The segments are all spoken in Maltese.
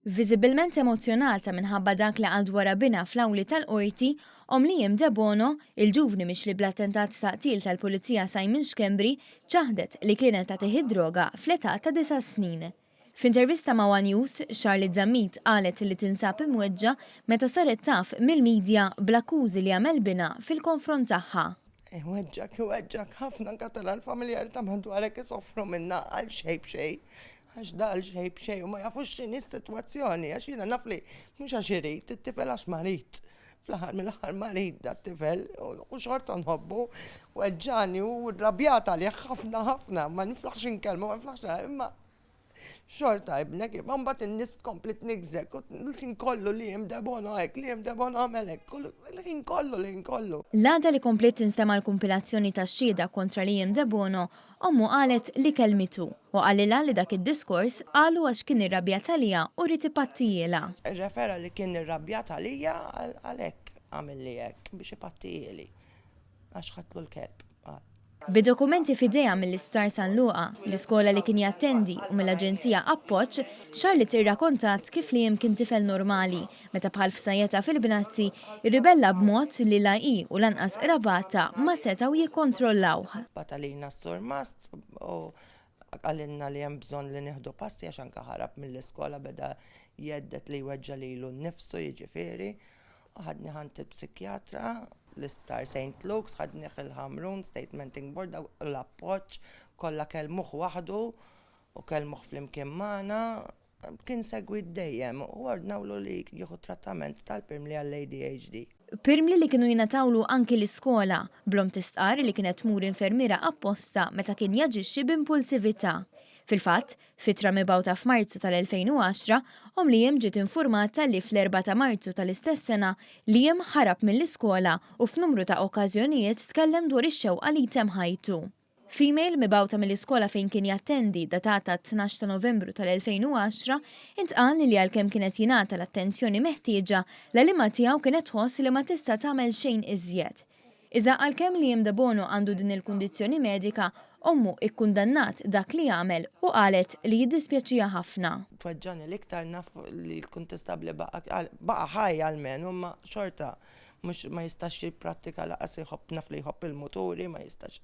Viżibilment emozjonata minħabba dak li għal wara bina fl-awli tal-qorti, Liam De Bono, il-ġuvni mixli bl-attentat taqtil tal-Pulizija Simon Xkembri, ċaħdet li kienet ta' teħid droga fl-età ta' 9 snin. F'intervista ma' One News, Charlotte Zammit qalet li tinsab imweġġa meta saret taf mill-medja bl-akkużi li għamel bina fil-konfront tagħha. Weġġak, ħafna nkatala l-familjari ta' madwarek isofru minna għal xej. Għax dal xej u ma jafux xini s-situazzjoni, għax jina nafli mux għax irrit, t-tifel għax marit. Fl-ħar mill-ħar marit da t-tifel u xorta nħobbu u għedġani u rabjata li ħafna, ma niflaħx inkelmu, ma niflaħx imma xorta ibnek, ma mbat n-nis komplet nigżek, u l-ħin kollu li Liam De Bono għek, Liam De Bono għamelek, l-ħin kollu. L-għada li komplet tinstema l-kompilazzjoni ta' xhieda kontra Liam De Bono, ommu qalet li kelmitu u għalila li dak id-diskors għalu għax kien irrabjat għalija u riti pattijela. Refera li kien irrabjat għalija għalek għamil li għek biex ipattijeli, għax ħatlu l-kelb. Bid-dokumenti fideja mill-Isptar San Luqa, l-iskola li kien jattendi u mill-Aġenzija Appoġġ, Charlotte irrakkontat kif Liam kien tifel normali, meta bħal f'sajjeta fil-Bnazzi irribella b'mod li la-i u lanqas rabata ma setgħu jikkontrollawh. Batalina s-surmast u għalinna li hemm bżonn li nieħdu passi għax anke ħarab mill-iskola beda jeddet li jweġġa lilu nnifsu jiġifieri u ħadni ħanti psikjatra l-Isptar St. Luke's, ħadniħ il-Hamrun, Statementing Board, u l-appoġġ, kollha kelmuh waħdu u kelmuh flimkien magħna, kien segwi dejjem u ordnawlu li jieħu trattament tal-pirmli għall-ADHD. Pirmli li kienu jingħatawlu anki l-iskola, blom tistqar li kienet tmur infermiera apposta meta kien jaġixxi b'impulsività. Fil-fatt, fitra mibawta f'Marzu tal-2010, Liam ġiet informata li fl-4 ta' Marzu tal-istess sena Liam ħarab mill-iskola u f'numru ta' okkażjonijiet tkellem dwar ix-xewqa li jtem ħajtu. Female mibawta mill-iskola fejn kien jattendi datata 12 ta' Novembru tal-2010 intqal li għalkemm kienet jingħata l-attenzjoni meħtieġa l-għalima tiegħu kienet tħoss li ma tista' tagħmel xejn iżjed. Iżda għalkemm Liam De Bono għandu din il-kundizzjoni medika, ommu ikkundannat dak li jagħmel u qalet li jiddispjaċija ħafna. Tweġġani l-iktar naf li tkun tistabli baqa ħaj għalmen, ma xorta ma jistax jipprattika laqas jħobb naf li jħobb il-moturi, ma jistax.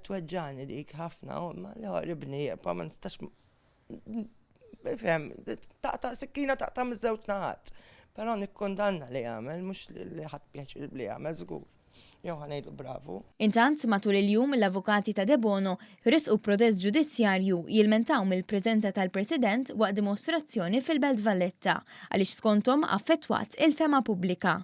Tweġġani dik ħafna u ma li ħoribni ma nistax. Fem, taqta' sikkina taqta' miż-żewġ naħat. Però nikkundanna li jagħmel mhux li ħadd pjaċir li jagħmel żgur. Jew ħanejlu bravu. Intant matul il-jum l-avukati ta' De Bono risqu protest ġudizzjarju jilmentaw mill-preżenza tal-President waqt dimostrazzjoni fil-Belt Valletta għaliex skontom affettwat il-fema pubblika.